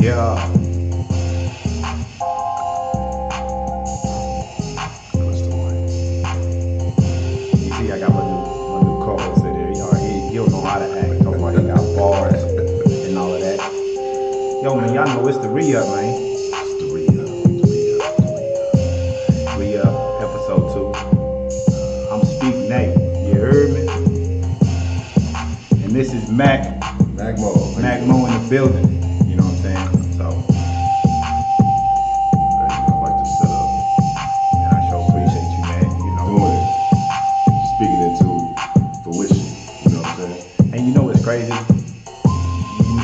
Yeah. You see, I got my new co-host in there. He don't know how to act. Talking about he got bars and all of that. Yo, man, y'all know it's the re-up, man. It's the re-up. Re-up, episode 2. I'm SpeakNai. You heard me? And this is MacMo. MacMo in the building. You know what I'm saying? So, I like the setup. and I sure appreciate you, man. You know. Doing it. Speaking into fruition. You know what I'm saying? And you know what's crazy?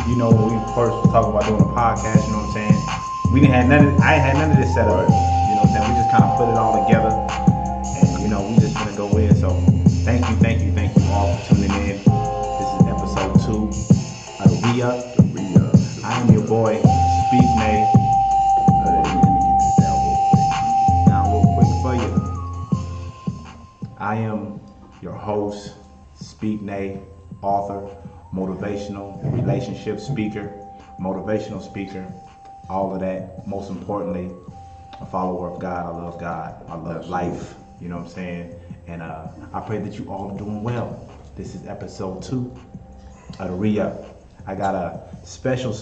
You know when we first was talking about doing a podcast, you know what I'm saying? I ain't had none of this set up. Right. You know what I'm saying? We just kind of put it all together. And you know, we just gonna go in. So thank you all for tuning in. This is episode 2 of the Re-Up. The re-up. I am your boy, SpeakNai. Let me get this down real quick. Now real quick for you. I am your host, SpeakNai, author, motivational relationship speaker, motivational speaker, all of that. Most importantly, a follower of God. I love God. I love Absolutely. life. You know what I'm saying? And I pray that you all are doing well. This is episode 2 of the Re-Up. I got a special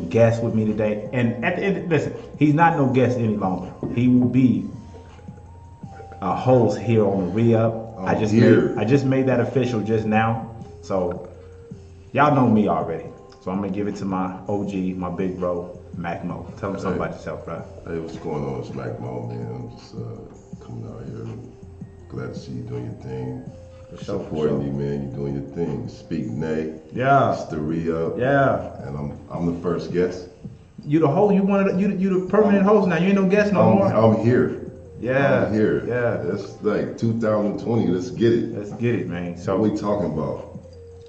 guest with me today. And at the end, listen, he's not no guest any longer. He will be a host here on the Re-Up. I just made that official just now. So y'all know me already. So I'm gonna give it to my OG, my big bro, MacMo. Tell him something about yourself, bro. Hey, what's going on? It's MacMo, man. I'm just coming out here. Glad to see you doing your thing. Supporting you, man. You're doing your thing. SpeakNai. Yeah. It's the re-up. Yeah. And I'm the first guest. You the host. You the permanent host now. You ain't no guest no more. I'm here. Yeah. I'm here. Yeah. It's like 2020. Let's get it. Let's get it, man. So what we talking about?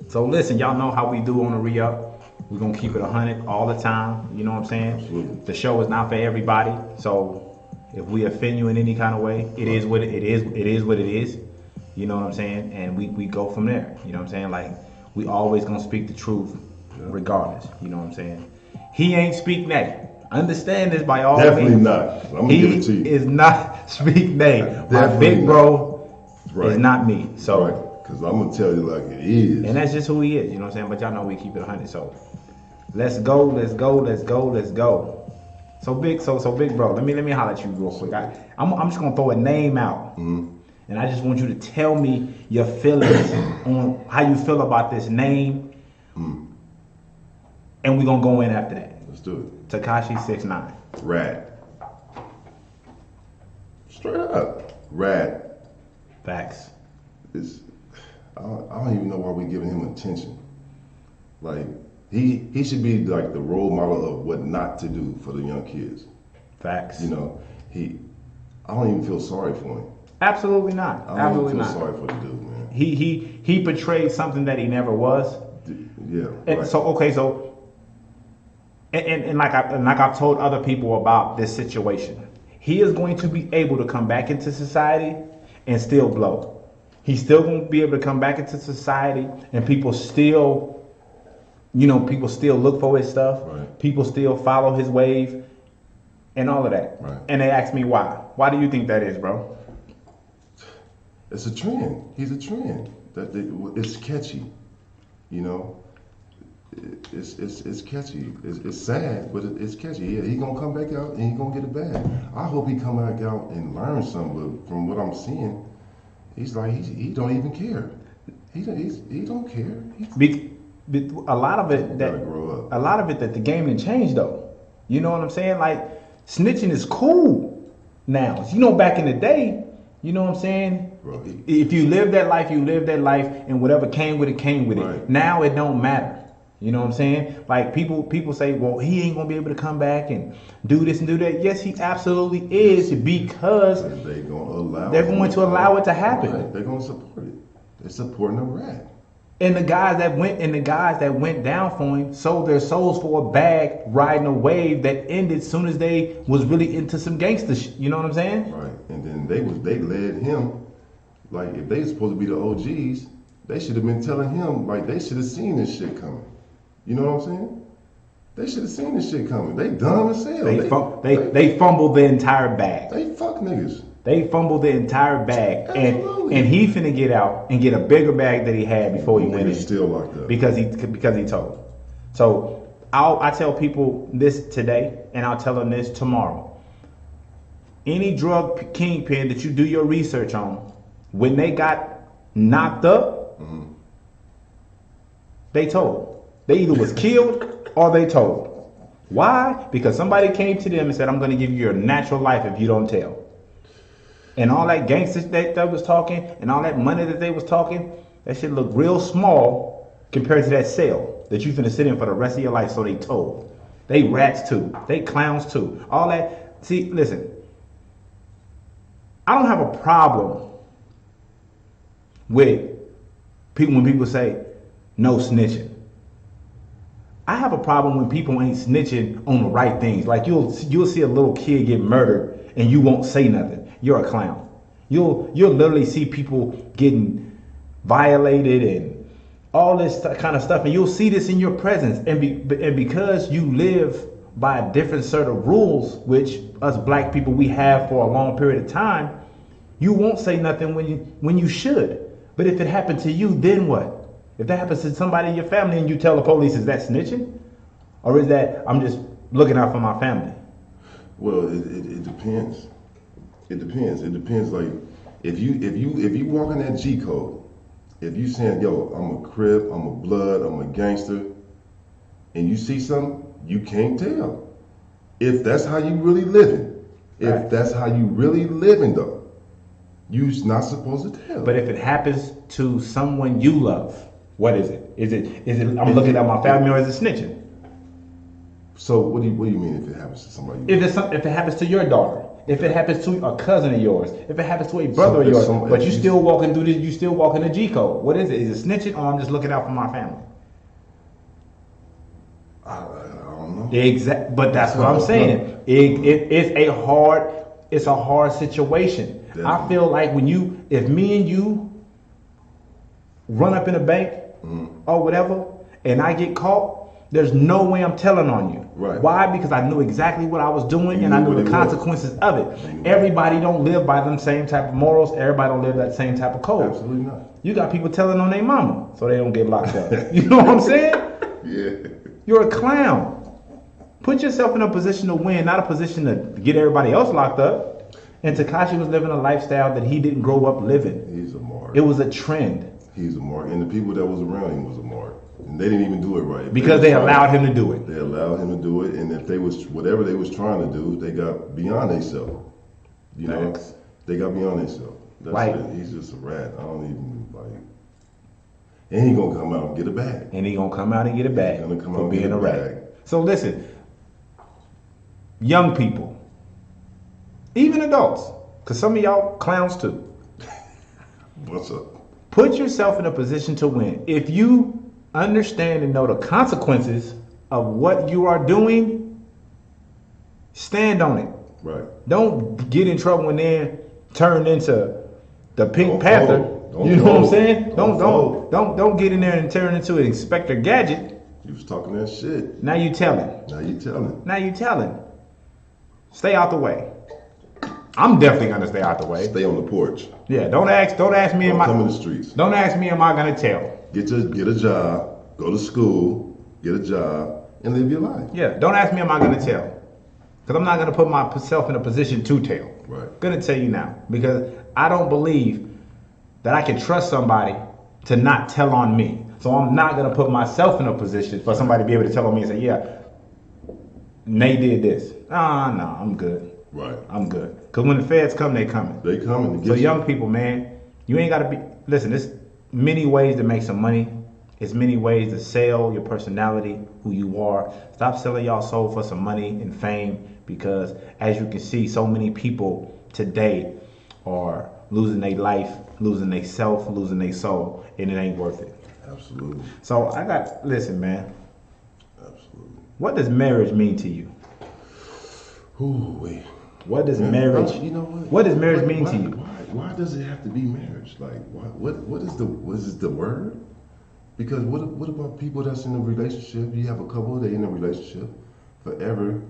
So listen, y'all know how we do on the Re-Up. We're gonna keep it 100 all the time. You know what I'm saying? Absolutely. The show is not for everybody. So if we offend you in any kind of way, it is what it is. It is what it is. You know what I'm saying? And we go from there. You know what I'm saying? Like, we always gonna speak the truth regardless. You know what I'm saying? He ain't SpeakNai. Understand this by all Definitely means. not. I'm gonna give it to you. He is not SpeakNai. My Definitely big not. bro Right. is not me. So, Right. Because I'm going to tell you like it is. and that's just who he is. You know what I'm saying? But y'all know we keep it 100. So let's go. So big bro, let me holler at you real quick. I'm just gonna throw a name out, and I just want you to tell me your feelings on how you feel about this name, and we're gonna go in after that. Let's do it. Tekashi 6ix9ine. Rad. Straight up. Rad. Facts. It's, I don't even know why we're giving him attention. Like, he should be like the role model of what not to do for the young kids. Facts. You know, I don't even feel sorry for him. Absolutely not. I don't Absolutely even feel not. sorry for the dude, man. He portrayed something that he never was. Yeah. And Right. so okay, so and like I've told other people about this situation, he is going to be able to come back into society and still blow. He's still going to be able to come back into society, and people still look for his stuff. Right. People still follow his wave, and all of that. Right. And they ask me why. Why do you think that is, bro? It's a trend. He's a trend. It's catchy. You know, it's catchy. It's sad, but it's catchy. Yeah, he's gonna come back out and he's gonna get it back. I hope he come back out and learn something. But from what I'm seeing, he's like he don't even care. He don't care. A lot of it Gotta grow up. a lot of it that the game didn't change though. You know what I'm saying? Like, snitching is cool now. You know, back in the day, you know what I'm saying? Right. If you live that life, you live that life, and whatever came with it, came with it. Right. Now it don't matter. You know what I'm saying? Like, people say, well, he ain't gonna be able to come back and do this and do that. Yes, he absolutely is, because And they're going to allow it to happen. Right. They're gonna support it. They're supporting the rat. And the guys that went down for him sold their souls for a bag, riding a wave that ended soon as they was really into some gangster shit. You know what I'm saying? Right. And then they led him. Like, if they supposed to be the OGs, they should have been telling him, like, they should have seen this shit coming. You know what I'm saying? They should have seen this shit coming. They dumb as hell. They fumbled the entire bag. They fuck niggas. They fumbled the entire bag, Absolutely. and he finna get out and get a bigger bag that he had before he went in. Still locked up because he told. So I tell people this today, and I'll tell them this tomorrow. Any drug kingpin that you do your research on, when they got knocked up, they told. They either was killed or they told. Why? Because somebody came to them and said, I'm going to give you your natural life if you don't tell. And all that gangster that was talking and all that money that they was talking, that shit looked real small compared to that cell that you finna sit in for the rest of your life. So they told. They rats too. They clowns too. All that. See, listen. I don't have a problem with people when people say no snitching. I have a problem when people ain't snitching on the right things. Like you'll see a little kid get murdered and you won't say nothing. You're a clown. You'll literally see people getting violated and all this kind of stuff, and you'll see this in your presence. And because you live by a different set of rules, which us black people we have for a long period of time, you won't say nothing when you should. But if it happened to you, then what? If that happens to somebody in your family and you tell the police, is that snitching? Or is that I'm just looking out for my family? Well, it depends. It depends. It depends. Like if you walk in that G code, if you saying, yo, I'm a Crip, I'm a Blood, I'm a gangster, and you see something, you can't tell. If that's how you really living. If that's how you really living though, you're not supposed to tell. But if it happens to someone you love, what is it? Is it I'm looking at my family, or is it snitching? So what do you mean if it happens to somebody? If it happens to your daughter, if it happens to a cousin of yours, if it happens to a brother of yours, but you still walking through this, you still walking the G code. What is it? Is it snitching, or I'm just looking out for my family? I don't know. Exactly, but that's what I'm saying. It's a hard situation. Definitely. I feel like if me and you run up in a bank or whatever, and I get caught, there's no way I'm telling on you. Right. Why? Because I knew exactly what I was doing, and I knew the consequences of it. Everybody don't live by them same type of morals. Everybody don't live that same type of code. Absolutely not. You got people telling on their mama so they don't get locked up. You know what I'm saying? Yeah. You're a clown. Put yourself in a position to win, not a position to get everybody else locked up. And Tekashi was living a lifestyle that he didn't grow up living. He's a mark. It was a trend. He's a mark. And the people that was around him was a mark. And they didn't even do it right. Because they allowed him to do it. They allowed him to do it. And if they was, whatever they was trying to do, they got beyond themselves. You know? They got beyond themselves. That's Like, it. He's just a rat. I don't even, like. And he gonna come out and get a bag. And he gonna come out and get a bag for being a rat. So listen, young people, even adults, because some of y'all clowns too. What's up? Put yourself in a position to win. If you understand and know the consequences of what you are doing, stand on it. Right. Don't get in trouble and then turn into the Pink Panther. You know what I'm saying? Don't get in there and turn into an Inspector Gadget. You was talking that shit. Now you telling. Now you telling. Stay out the way. I'm definitely gonna stay out the way. Stay on the porch. Yeah, don't ask me. Come in the streets. Don't ask me. Am I gonna tell? Get a job. Go to school. Get a job and live your life. Yeah. Don't ask me. Am I gonna tell? Because I'm not gonna put myself in a position to tell. Right. Gonna tell you now because I don't believe that I can trust somebody to not tell on me. So I'm not gonna put myself in a position for somebody to be able to tell on me and say, yeah, Nate did this. No, I'm good. Right. I'm good. Because when the feds come, they coming. They coming to get So you. young people, man, you ain't got to be, listen, there's many ways to make some money. It's many ways to sell your personality, who you are. Stop selling y'all soul for some money and fame because as you can see, so many people today are losing their life, losing their self, losing their soul, and it ain't worth it. Absolutely. So listen, man. Absolutely. What does marriage mean to you? Ooh, wait. What does marriage? You know what? What does marriage mean to you? Why does it have to be marriage? Like, what is the word? Because what about people that's in a relationship? You have a couple, they in a relationship forever,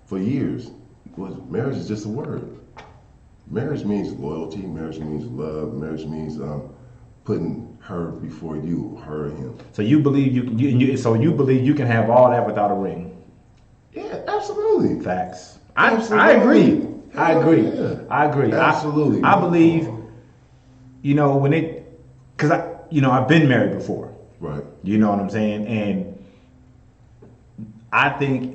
for years. Well, marriage is just a word. Marriage means loyalty. Marriage means love. Marriage means putting her before you, her and him. So you believe so you believe you can have all that without a ring? Yeah, absolutely. Facts. Absolutely. I agree. I agree. Yeah. I agree. Absolutely. I believe, when because I've been married before. Right. You know what I'm saying? And I think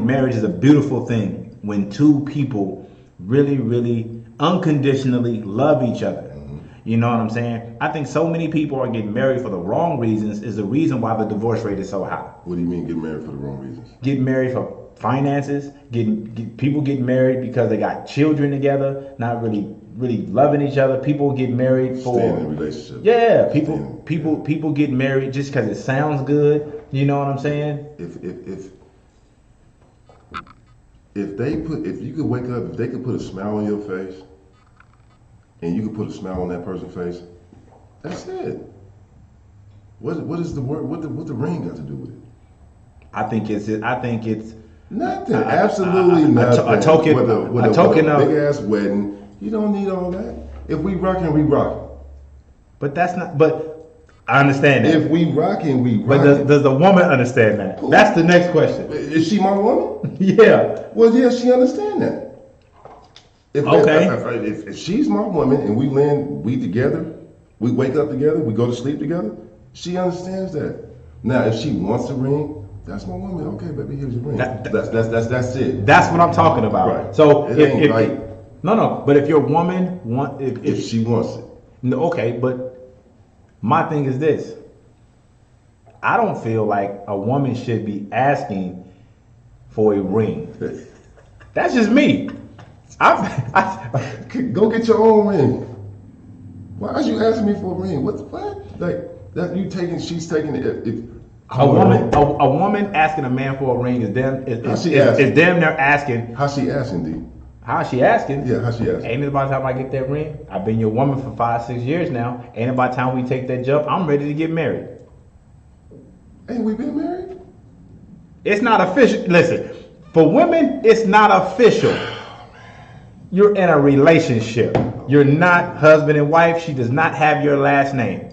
marriage is a beautiful thing when two people really, really unconditionally love each other. Mm-hmm. You know what I'm saying? I think so many people are getting married for the wrong reasons is the reason why the divorce rate is so high. What do you mean get married for the wrong reasons? Getting married for finances, people getting married because they got children together, not really loving each other. People get married for staying in a relationship. Yeah, people get married just because it sounds good. You know what I'm saying? If you could wake up, if they could put a smile on your face, and you could put a smile on that person's face, that's it. What is the word? What the ring got to do with it? I think it's nothing. Absolutely nothing. A token. With a token of big ass wedding. You don't need all that. If we rockin', we rockin'. But that's not. But I understand that. If we rockin', we rockin'. But does the woman understand that? Who? That's the next question. Is she my woman? Yeah. Well, yeah, she understand that. If she's my woman and we together, we wake up together, we go to sleep together, she understands that. Now, if she wants a ring, that's my woman. Okay, baby, here's your ring. That's it. That's what I'm talking about. Right. So if no. But if your woman if she wants it, no, okay. But my thing is this: I don't feel like a woman should be asking for a ring. That's just me. Go get your own ring. Why are you asking me for a ring? What? Like that? She's taking it. A woman asking a man for a ring is damn near asking. How's she asking, D? How's she asking? Yeah, how's she asking? Ain't it about time I get that ring? I've been your woman for 5-6 years now. Ain't it about time we take that jump? I'm ready to get married. Ain't we been married? It's not official. Listen, for women, it's not official. You're in a relationship. You're not husband and wife. She does not have your last name.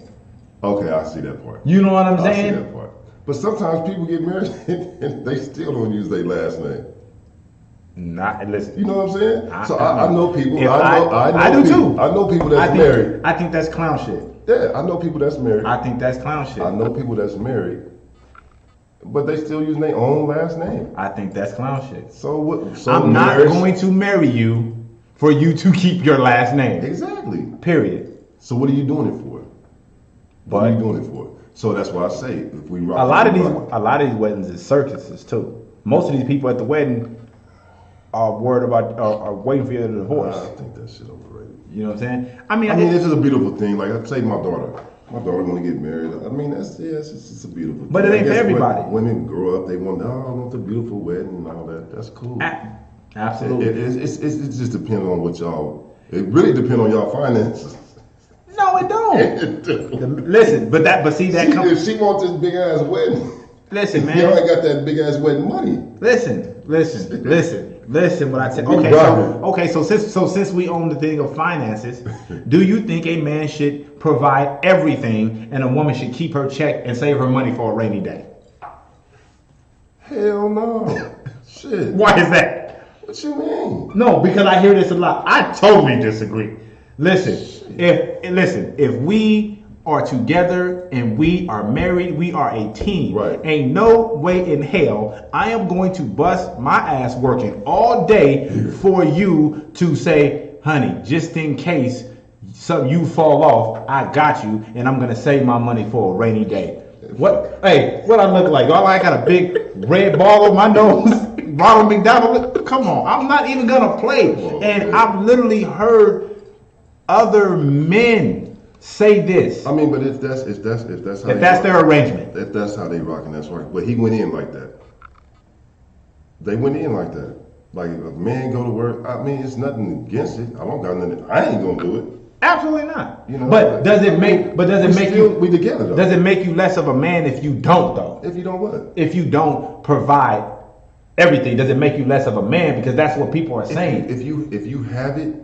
Okay, I see that part. You know what I'm saying? I see that part. But sometimes people get married and they still don't use their last name. Listen. You know what I'm saying? I know people. I do too. I know people that's married. I think that's clown shit. Yeah, I know people that's married. I think that's clown shit. I know people that's married, but they still use their own last name. I think that's clown shit. So what? So I'm not going to marry you for you to keep your last name. Exactly. Period. So what are you doing it for? What are you doing it for? So that's why I say if we rock. A lot of these weddings is circuses too. Most of these people at the wedding are worried about are waiting for you to divorce. I think that shit overrated. You know what I'm saying? I mean, this is a beautiful thing. Like I say, my daughter want to get married. I mean, it's a beautiful thing. But it ain't for everybody. Women grow up, they want, I want the beautiful wedding and all that. That's cool. Absolutely. It just depends on what y'all. It really depends on y'all finances. No, it don't. Listen, but see that comes. If she wants this big ass wedding, listen, man. Y'all ain't got that big ass wedding money. Listen. What I said. Okay. So since we own the thing of finances, do you think a man should provide everything and a woman should keep her check and save her money for a rainy day? Hell no. Shit. Why is that? What you mean? No, because I hear this a lot. I totally disagree. Listen, if we are together and we are married, we are a team. Right. Ain't no way in hell I am going to bust my ass working all day for you to say, honey, just in case you fall off, I got you, and I'm gonna save my money for a rainy day. What I look like? All I got a big red ball on my nose. Ronald McDonald. Come on, I'm not even gonna play. And I've literally heard other men say this. I mean, but if that's their arrangement, if that's how they rocking, that's right. But he went in like that. They went in like that. Like if a man go to work, I mean, it's nothing against it. I don't got nothing. I ain't gonna do it. Absolutely not. You know, but does it make? But does it make you? We together though. Does it make you less of a man if you don't though? If you don't what? If you don't provide everything, does it make you less of a man? Because that's what people are saying. If you have it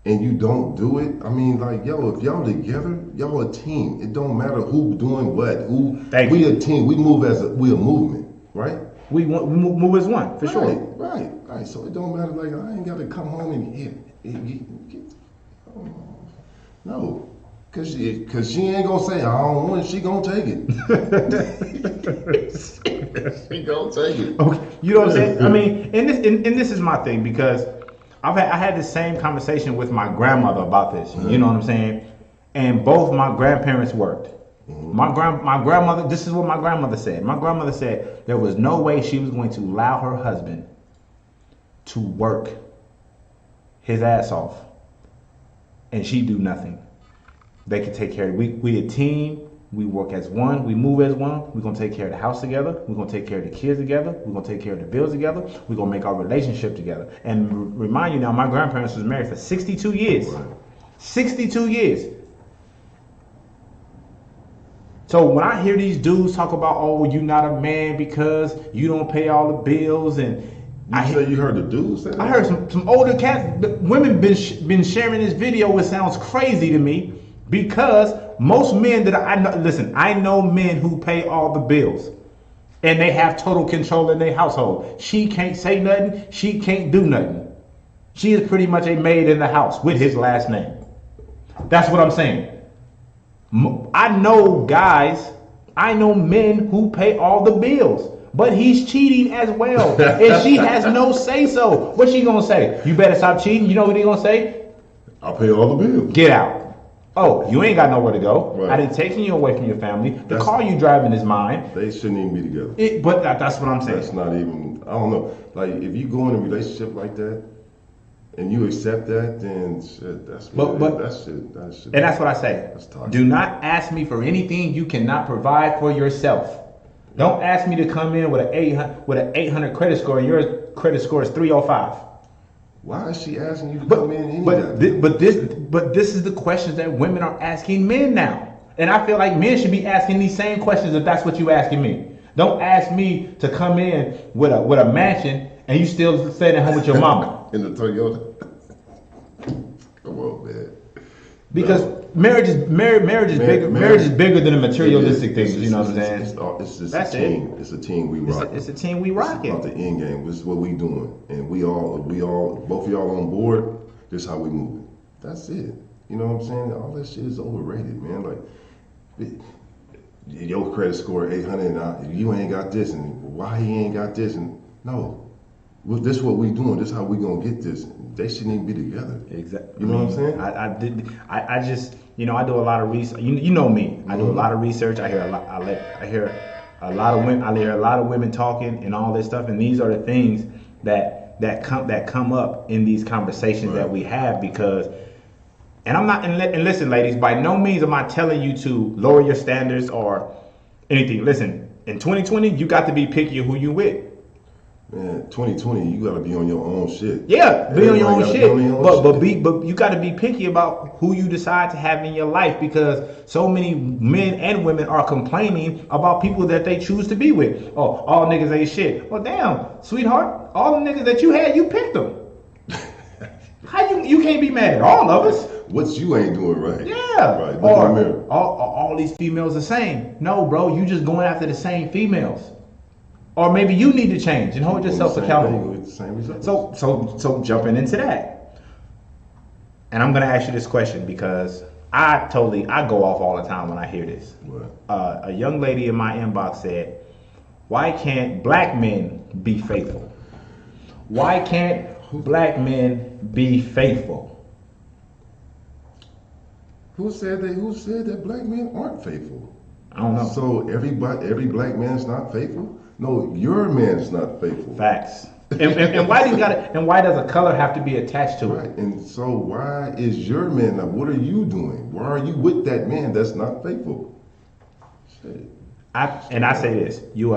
and you don't do it, I mean, like, yo, if y'all together, y'all a team. It don't matter who doing what. We a team. We move we a movement, right? We move as one for sure. Right. So it don't matter. Like, I ain't got to come home and no, cause she ain't gonna say I don't want it. She gonna take it. She gonna take it. Okay, you know what I'm saying? I mean, and this is my thing because I had the same conversation with my grandmother about this. You know what I'm saying? And both my grandparents worked. My grandmother. This is what my grandmother said. My grandmother said there was no way she was going to allow her husband to work his ass off and she do nothing. They can take care of it. We a team. We work as one. We move as one. We're going to take care of the house together. We're going to take care of the kids together. We're going to take care of the bills together. We're going to make our relationship together. And remind you now, my grandparents was married for 62 years. Right. 62 years. So when I hear these dudes talk about, oh, you're not a man because you don't pay all the bills and You heard the dudes say that? I heard some older cats, women been sharing this video, which sounds crazy to me because most men that I know, listen, I know men who pay all the bills and they have total control in their household. She can't say nothing. She can't do nothing. She is pretty much a maid in the house with his last name. That's what I'm saying. I know men who pay all the bills. But he's cheating as well. And she has no say so. What's she gonna say? You better stop cheating. You know what he gonna say? I'll pay all the bills. Get out. Oh, you ain't got nowhere to go. Right. I didn't take you away from your family. The car you driving is mine. They shouldn't even be together. But that's what I'm saying. That's not even, I don't know. Like, if you go in a relationship like that and you accept that, then shit, that's shit. And that's what I say. That's toxic. Do not ask me for anything you cannot provide for yourself. Don't ask me to come in with an 800 credit score and your credit score is 305. Why is she asking you to come in anyway? But this is the questions that women are asking men now. And I feel like men should be asking these same questions if that's what you asking me. Don't ask me to come in with a mansion and you still staying at home with your mama. In the Toyota. Come on, man. Because marriage is bigger. Marriage is bigger than the materialistic things. You know what I'm saying? It's just a team. It's a team we rock. It's a team we rock. It's about the end game. This is what we doing, and we all, both of y'all on board. This is how we moving. That's it. You know what I'm saying? All that shit is overrated, man. Like, your credit score 800, and you ain't got this, and why he ain't got this, and no. Well, this is what we doing. This is how we gonna get this. They shouldn't even be together. Exactly. You know what I'm saying? I just, I do a lot of research. You know me. I do a lot of research. I hear a lot. I hear a lot of women. I hear a lot of women talking and all this stuff. And these are the things that come up in these conversations that we have because. And I'm not. And listen, ladies. By no means am I telling you to lower your standards or anything. Listen. In 2020, you got to be picky of who you with. Man, 2020, you gotta be on your own shit. Yeah, be on your own shit. But you gotta be picky about who you decide to have in your life because so many men and women are complaining about people that they choose to be with. Oh, all niggas ain't shit. Well, damn, sweetheart, all the niggas that you had, you picked them. How you can't be mad at all of us? What you ain't doing right. Yeah. Right. Look in the mirror. All these females the same. No, bro, you just going after the same females. Or maybe you need to change and hold yourself accountable. So jumping into that. And I'm gonna ask you this question because I go off all the time when I hear this. What? A young lady in my inbox said, "Why can't black men be faithful? Why can't black men be faithful?" Who said that black men aren't faithful? I don't know. So every black man's not faithful? No, your man's not faithful. Facts. And why does a color have to be attached to it? Right. And so why is your man not? What are you doing? Why are you with that man that's not faithful? Shit. I say this: you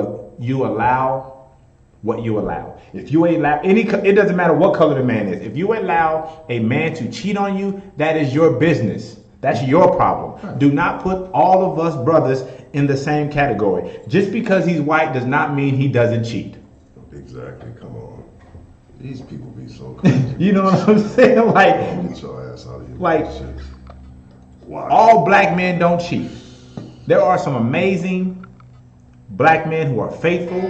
allow what you allow. If you allow it doesn't matter what color the man is. If you allow a man to cheat on you, that is your business. That's your problem. Do not put all of us brothers in the same category. Just because he's white does not mean he doesn't cheat. Exactly. Come on. These people be so crazy. You know what I'm saying? Like, get your ass out of here. Like, wow. All black men don't cheat. There are some amazing black men who are faithful,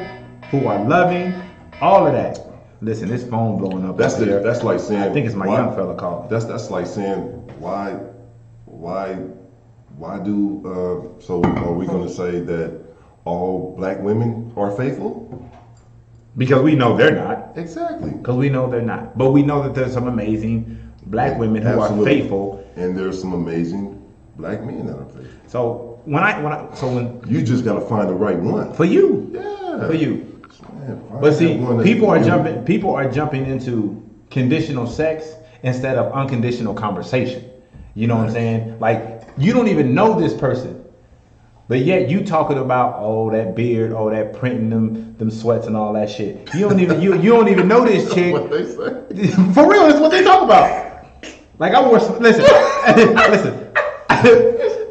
who are loving, all of that. Listen, this phone blowing up. That's like saying. I think it's my young fella calling. That's like saying why do so are we going to say that all black women are faithful? Because we know they're not. Exactly. Because we know they're not. But we know that there's some amazing black women who are faithful. And there's some amazing black men that are faithful. So when you just got to find the right one. For you. Yeah. For you. Man, but see, people are jumping into conditional sex instead of unconditional conversation. You know what I'm saying? Like, you don't even know this person. But yet you talking about, oh, that beard, oh, that printing them sweats and all that shit. You don't even you don't even know this chick. What they say. For real, that's what they talk about. Like, I wore some, listen.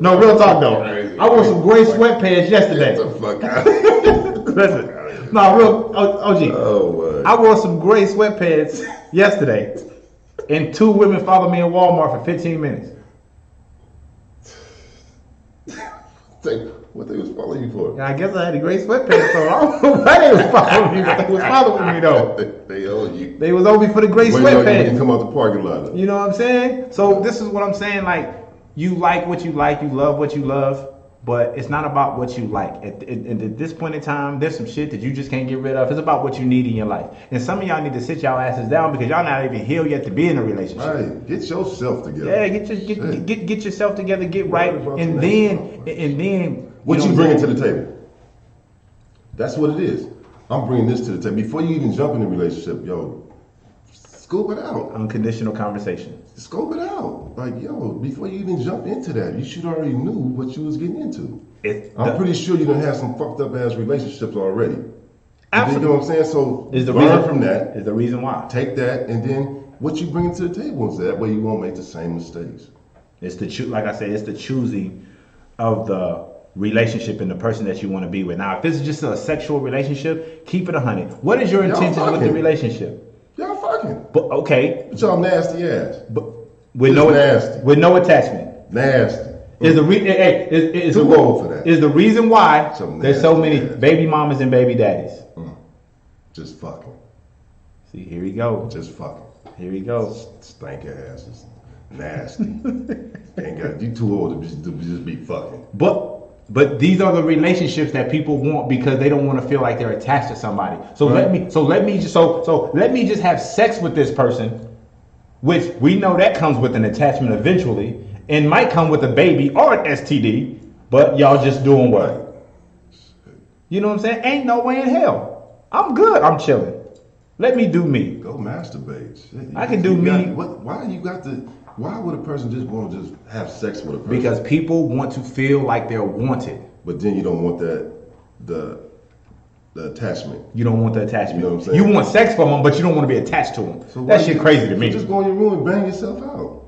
No, real talk though. I wore some gray sweatpants yesterday. Get the fuck out of here. Listen. No, real OG. Oh, I wore some gray sweatpants yesterday. And 2 women followed me in Walmart for 15 minutes. What they was following you for? I guess I had a gray sweatpants, so I don't know why they was following me, but they was following me though. They owe you. They was over me for the gray sweatpants. You come out the parking lot. You know what I'm saying? So this is what I'm saying. Like, you like what you like, you love what you love, but it's not about what you like. At this point in time, there's some shit that you just can't get rid of. It's about what you need in your life. And some of y'all need to sit y'all asses down because y'all not even healed yet to be in a relationship. Right. Get yourself together. Yeah, get yourself together, get right, and then what you bringing to the table? That's what it is. I'm bringing this to the table. Before you even jump in a relationship, yo, scope it out. Unconditional conversation. Scope it out. Like, yo, before you even jump into that, you should already knew what you was getting into. I'm pretty sure you done had some fucked up ass relationships already. Absolutely. You know what I'm saying? So learn from that. Is the reason why. Take that, and then what you bring to the table is that way you won't make the same mistakes. It's like I said, it's the choosing of the relationship and the person that you want to be with. Now, if this is just a sexual relationship, keep it 100. What is your intention with the relationship? Y'all fucking. But okay. But y'all nasty ass. But with no attachment. Nasty. Is the old for that. Is the reason why there's so many baby mamas and baby daddies. Just fucking. See, here we go. Just fucking. Here we go. Stank asses. Nasty. Ain't got you too old to just be fucking. But these are the relationships that people want because they don't want to feel like they're attached to somebody. So let me just have sex with this person, which we know that comes with an attachment eventually, and might come with a baby or an STD. But y'all just doing what? You know what I'm saying? Ain't no way in hell. I'm good. I'm chilling. Let me do me. Go masturbate. Shit. I can do me. Why would a person just want to just have sex with a person? Because people want to feel like they're wanted. But then you don't want the attachment. You don't want the attachment. You know what I'm saying? You want sex from them, but you don't want to be attached to them. So that shit crazy to me. Just go in your room and bang yourself out.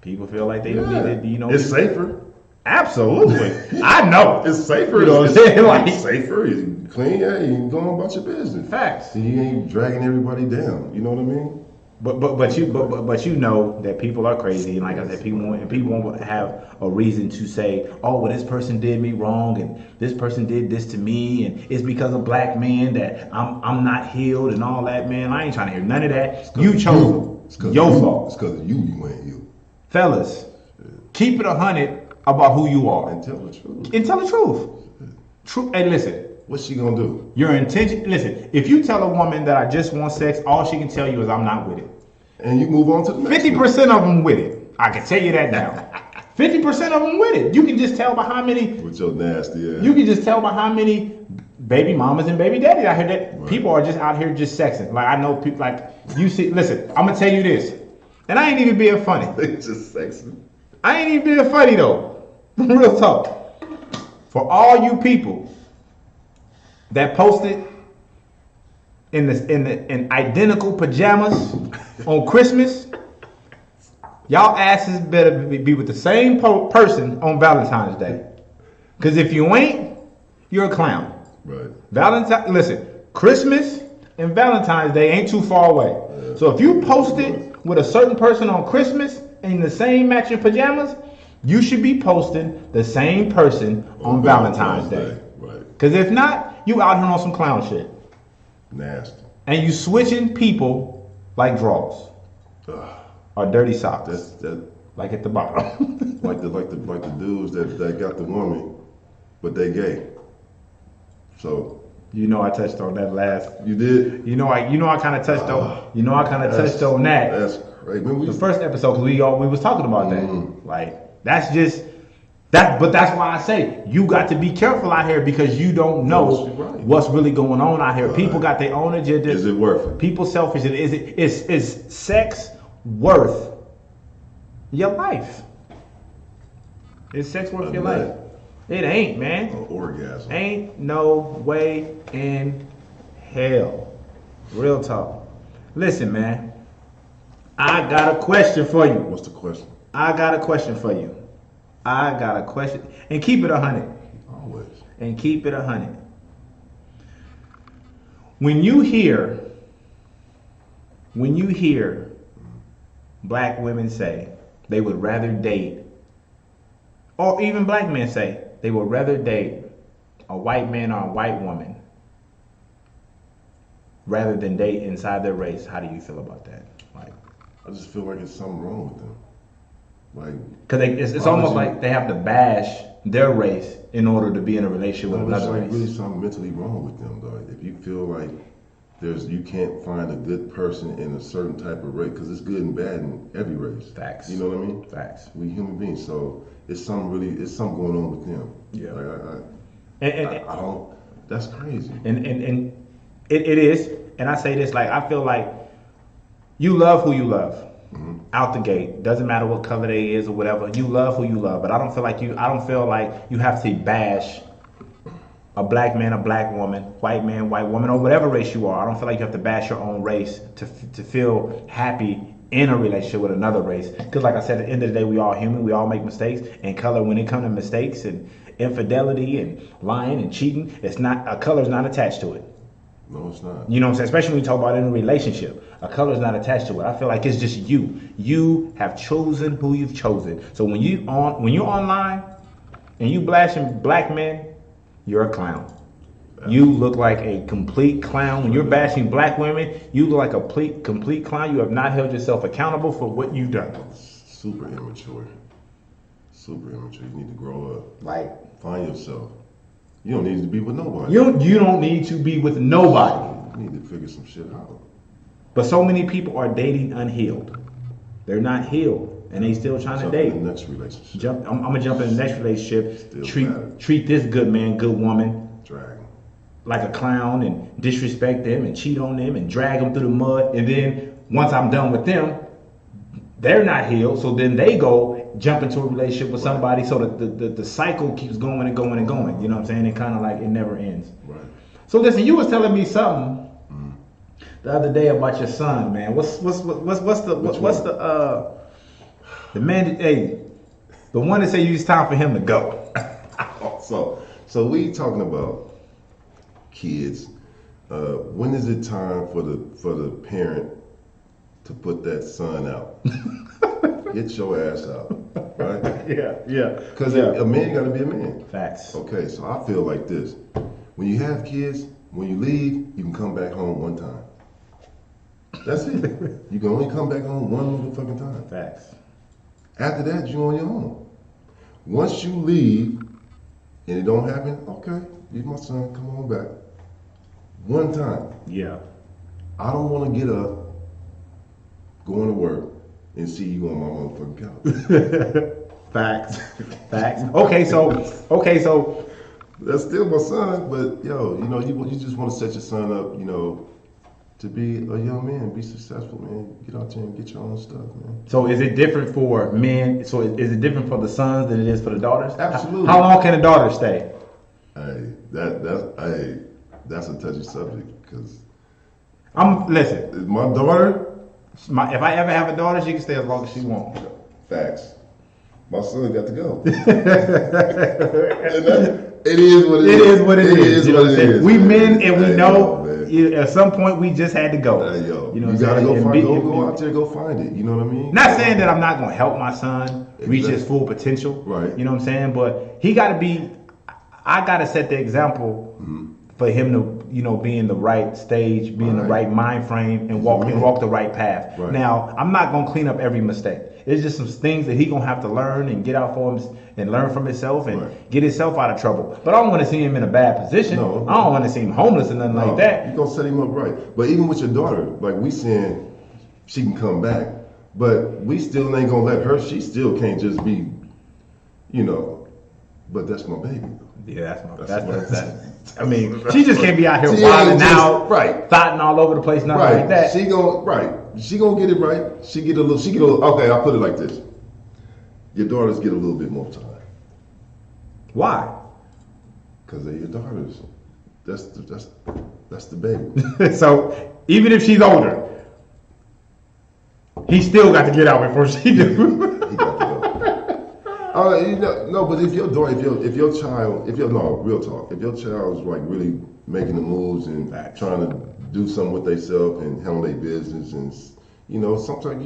People feel like they don't need it. You know, it's safer. Absolutely. I know. It's safer. You know what I'm saying? Like, it's safer. It's clean. Yeah, you can go on about your business. Facts. And you ain't dragging everybody down. You know what I mean? But you know that people are crazy, and like I said, people won't have a reason to say, oh, well, this person did me wrong, and this person did this to me, and it's because of black men that I'm not healed and all that. Man, I ain't trying to hear none of that. You chose your fault. It's because of you ain't healed. Fellas, keep it 100 about who you are and tell the truth. True. Hey, listen. What's she gonna do? Your intention. Listen, if you tell a woman that I just want sex, all she can tell you is I'm not with it. And you move on to the next. 50% of them with it. I can tell you that now. 50% of them with it. You can just tell by how many. With your nasty ass. You can just tell by how many baby mamas and baby daddies out here that people are just out here just sexing. Like, I know people like you see. Listen, I'm gonna tell you this, and I ain't even being funny. They just sexing. I ain't even being funny though. Real talk. For all you people that posted in identical pajamas on Christmas, y'all asses better be with the same person on Valentine's Day. Because if you ain't, you're a clown. Right. Listen, Christmas and Valentine's Day ain't too far away. So if you posted with a certain person on Christmas in the same matching pajamas, you should be posting the same person on Valentine's Day. Right. Because if not, you out here on some clown shit. Nasty. And you switching people like drawers or dirty socks. That like at the bottom. like the dudes that got the woman, but they gay. So you know I touched on that last. You did. You know I kind of touched on. You know I kind of touched on that. That's crazy. The first episode, because we was talking about that. Like that's just that. But that's why I say you got to be careful out here because you don't know what's really going on out here. Right. People got their own agenda. Is it worth it? People selfish. Is sex worth your life? Is sex worth your life? It ain't, man. An orgasm. Ain't no way in hell. Real talk. Listen, man. I got a question for you. What's the question? I got a question for you. I got a question. And keep it 100. Always. And keep it 100. When you hear black women say they would rather date, or even black men say they would rather date a white man or a white woman rather than date inside their race, how do you feel about that? Like, I just feel like there's something wrong with them. Like, because it's almost like they have to bash their race in order to be in a relationship with another race. There's really something mentally wrong with them, though. If you feel like you can't find a good person in a certain type of race, because it's good and bad in every race. Facts. You know what I mean? Facts. We human beings, so it's something going on with them. Yeah. Like I don't. That's crazy. And it is. And I say this, like, I feel like you love who you love. Out the gate, doesn't matter what color they is or whatever. You love who you love, but I don't feel like you have to bash a black man, a black woman, white man, white woman, or whatever race you are. I don't feel like you have to bash your own race to feel happy in a relationship with another race. Because like I said, at the end of the day, we all human. We all make mistakes. And color, when it comes to mistakes and infidelity and lying and cheating, a color's not attached to it. No, it's not. You know what I'm saying? Especially when you talk about it in a relationship. A color is not attached to it. I feel like it's just you. You have chosen who you've chosen. So when you're online and you bashing black men, you're a clown. You look like a complete clown. When you're bashing black women, you look like a complete clown. You have not held yourself accountable for what you've done. Super immature. Super immature. You need to grow up. Like, find yourself. You don't need to be with nobody. You don't need to be with nobody. You need to figure some shit out. But so many people are dating unhealed. They're not healed, and they still trying to date. In the next relationship. I'm gonna jump in the next relationship. Treat this good man, good woman, like a clown, and disrespect them, and cheat on them, and drag them through the mud. And then once I'm done with them, they're not healed. So then they go jump into a relationship with somebody. So that the cycle keeps going and going and going. You know what I'm saying? It kind of like it never ends. Right. So listen, you was telling me something the other day about your son, man. What's the man? Hey, the one that said it's time for him to go. So we talking about kids. When is it time for the parent to put that son out? Get your ass out, right? Yeah. Because a man got to be a man. Facts. Okay, so I feel like this: when you have kids, when you leave, you can come back home one time. That's it. You can only come back home one motherfucking time. Facts. After that, you're on your own. Once you leave and it don't happen, okay, leave my son, come on back. One time. Yeah. I don't want to get up, going to work, and see you on my motherfucking couch. Facts. Okay, so that's still my son, but you just want to set your son up, to be a young man, be successful, man. Get out there and get your own stuff, man. So is it different for men? So is it different for the sons than it is for the daughters? Absolutely. How long can a daughter stay? Hey, that's a touchy subject because Listen. My daughter. If I ever have a daughter, she can stay as long as she wants. Facts. My son got to go. It is what it is. It is what it is. You know what I'm saying? We men and we Hey, know yo, at some point we just had to go. Hey, yo, you know you gotta go find. Go out there, go find it. You know what I mean? Not saying that I'm not gonna help my son reach his full potential. Right. You know what I'm saying? But he got to be. I got to set the example for him to, be in the right stage, be in the right mind frame, and walk the right path. Right. Now, I'm not gonna clean up every mistake. It's just some things that he gonna have to learn and get out for him and learn from himself and get himself out of trouble. But I don't want to see him in a bad position. No. I don't want to see him homeless or nothing like that. You're gonna set him up right. But even with your daughter, like we saying she can come back, but we still ain't gonna let her. She still can't just be, But that's my baby. Yeah, that's I mean, she just can't be out here wilding out, thotting all over the place, nothing like that. She gonna get it right. She get a little. Okay, I'll put it like this. Your daughters get a little bit more time. Why? Because they're your daughters. That's the baby. So even if she's older, he still got to get out before she do. He got to go. No, but if your daughter, real talk, if your child's like really making the moves and trying to do something with themselves and handle their business, and sometimes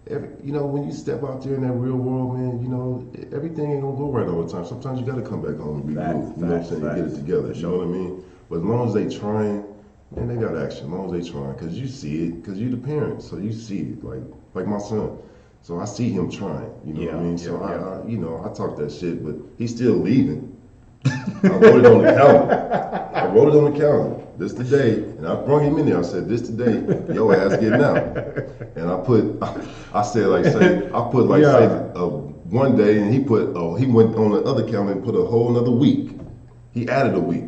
when you step out there in that real world, man, everything ain't gonna go right all the time. Sometimes you got to come back home and regroup. You know what I'm saying? And get it together. You know what I mean? But as long as they trying, man, they got action. As long as they trying, because you see it, because you the parent, so you see it. Like my son. So I see him trying, you know what I mean? So I talk that shit, but he's still leaving. I wrote it on the calendar. This the day, and I brought him in there. I said, "This the day, your ass getting out." And I said one day, and he went on the other calendar and put a whole another week. He added a week.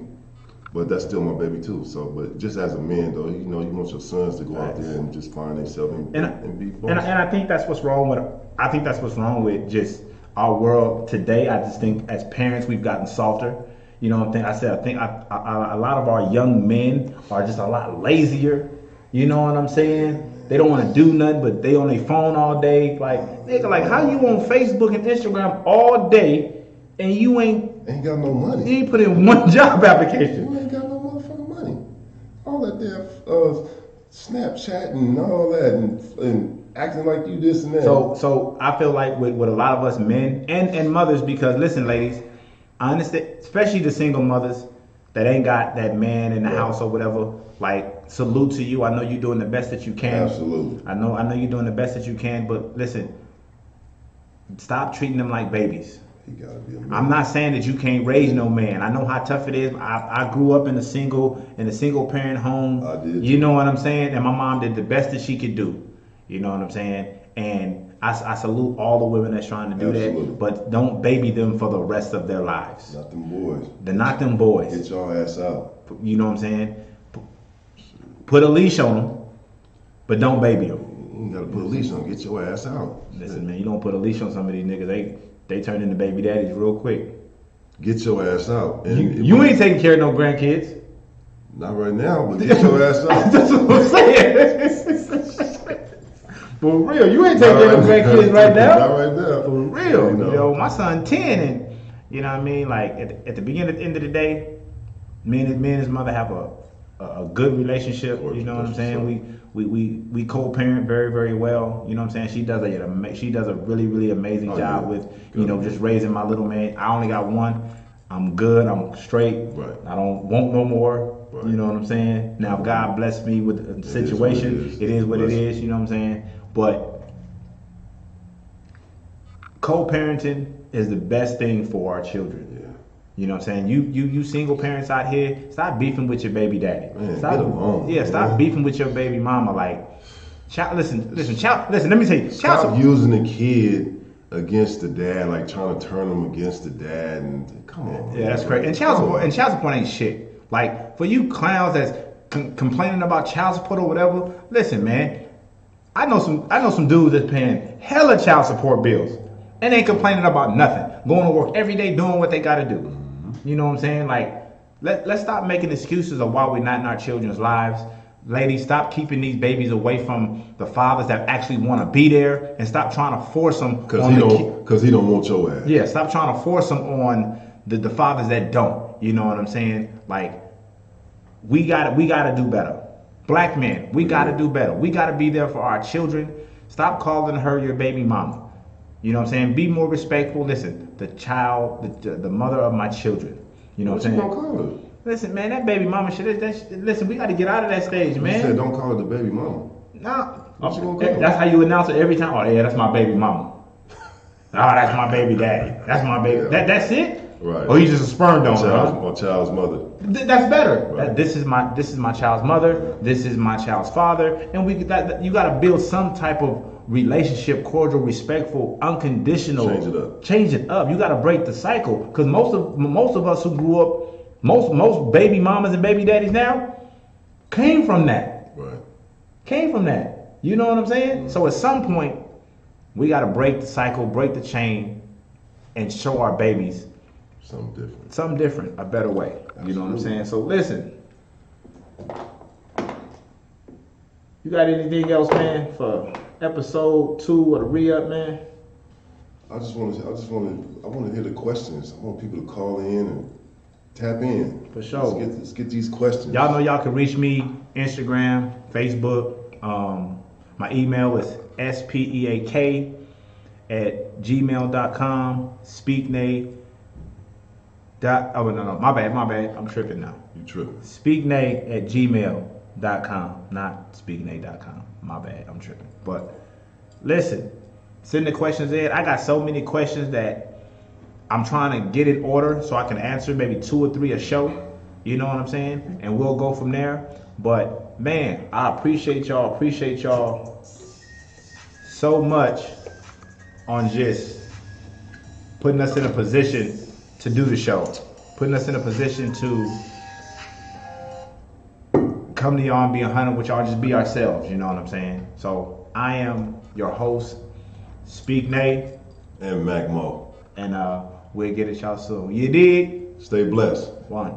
But that's still my baby too. So, but just as a man though, you want your sons to go out there and just find themselves and be boss. And I think that's what's wrong with. I think that's what's wrong with just our world today. I just think as parents we've gotten softer. You know what I'm saying? I think a lot of our young men are just a lot lazier. You know what I'm saying? They don't want to do nothing, but they on their phone all day. Like nigga, like how you on Facebook and Instagram all day and you ain't got no money. You ain't put in one job application. You ain't got no motherfucking money. All that damn Snapchat and all that and acting like you this and that. So I feel like with a lot of us men and mothers, because listen, ladies, I understand, especially the single mothers that ain't got that man in the house or whatever. Like salute to you. I know you're doing the best that you can. Absolutely. I know you're doing the best that you can. But listen, stop treating them like babies. He gotta be a man. I'm not saying that you can't raise no man. I know how tough it is. I grew up in a single parent home. I did. You know what I'm saying? And my mom did the best that she could do. You know what I'm saying? And I salute all the women that's trying to do that. But don't baby them for the rest of their lives. Not them boys. They're not them boys. Get your ass out. You know what I'm saying? Put a leash on them, but don't baby them. You gotta put a leash on. Get your ass out. Listen, man, you don't put a leash on some of these niggas. They turn into baby daddies real quick. Get your ass out. And you ain't taking care of no grandkids. Not right now, but get your ass out. That's what I'm saying. For real, you ain't taking care of no grandkids right now. Not right now. For real. You know, my son 10, and you know what I mean. Like at the beginning, at the end of the day, me and his mother have a good relationship. You know what I'm saying? We co-parent very, very well. You know what I'm saying? She does a really, really amazing job with just raising my little man. I only got one. I'm good. I'm straight. Right. I don't want no more. Right. You know what I'm saying? Now, if God bless me with the situation, it is what it is. You know what I'm saying? But co-parenting is the best thing for our children. Yeah. You know what I'm saying? You single parents out here, stop beefing with your baby daddy. Man, Stop, get along, stop beefing with your baby mama. Like, listen. Let me tell you. Stop using the kid against the dad, like trying to turn him against the dad. And come on. Yeah, that's crazy. And child support ain't shit. Like for you clowns that's complaining about child support or whatever. Listen, man. I know some dudes that's paying hella child support bills and ain't complaining about nothing. Going to work every day doing what they got to do. You know what I'm saying? Like, let's stop making excuses of why we're not in our children's lives. Ladies, stop keeping these babies away from the fathers that actually want to be there, and stop trying to force them Because he don't want your ass. Yeah, stop trying to force them on the fathers that don't. You know what I'm saying? Like, we gotta do better. Black men, we gotta do better. We gotta be there for our children. Stop calling her your baby mama. You know what I'm saying? Be more respectful. Listen, the mother of my children. You know what I'm saying? What you gonna call her? Listen, man, that baby mama shit. Listen, we got to get out of that stage, man. You said don't call her the baby mama. No, What you gonna call her? That's how you announce it every time. Oh yeah, that's my baby mama. Oh, that's my baby daddy. That's my baby. Yeah. That's it. Right. Or you just a sperm donor, huh? My child's mother. That's better. Right. This is my child's mother. This is my child's father, and you got to build some type of relationship, cordial, respectful, unconditional. Change it up. You got to break the cycle, because most of us who grew up. Most baby mamas and baby daddies now came from that. Right. Came from that. You know what I'm saying? Mm-hmm. So at some point, we got to break the cycle, break the chain, and show our babies something different, a better way. Absolutely. You know what I'm saying? So listen, you got anything else, man, for episode 2 of the re-up, man? I want to hear the questions. I want people to call in and tap in. For sure. Let's get these questions. Y'all know y'all can reach me Instagram, Facebook. My email is speak@gmail.com. SpeakNai. Oh no, my bad. I'm tripping now. You tripping? SpeakNai@gmail.com, not SpeakNai.com. My bad. I'm tripping. But listen, send the questions in. I got so many questions that I'm trying to get in order so I can answer maybe 2 or 3 a show. You know what I'm saying? And we'll go from there. But man, I appreciate y'all so much on just putting us in a position to do the show. Putting us in a position to come to y'all and be 100 with y'all, just be ourselves. You know what I'm saying? So I am your host, SpeakNai. And MacMo. And we'll get it y'all soon. You dig? Stay blessed. 1.